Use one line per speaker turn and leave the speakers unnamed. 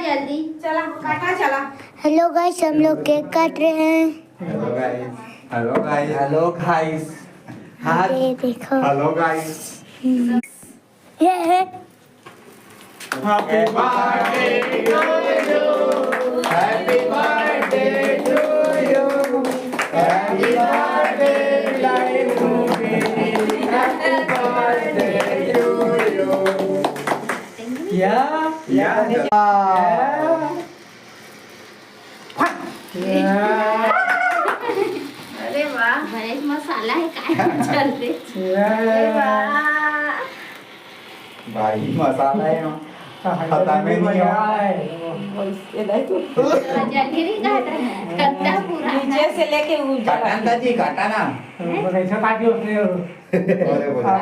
जल्दी।
चला काटा चला।
हेलो गाइस, हम लोग केक काट रहे हैं।
Hello guys. Hello guys. Hello guys.
ये देखो।
Hello guys.
ये है
happy birthday to you. Happy birthday to you. Happy birthday life happy birthday to you.
या
अरे वाह, बरेच मसाला है काय चलते। अरे वाह,
भाई मसाला है ना, पता में नहीं
जल्दी काट रहा है कट्टा पूरा।
नीचे से लेके ऊपर
काटा जी, काटा ना।
पैसा काटी उसने
अरे बोला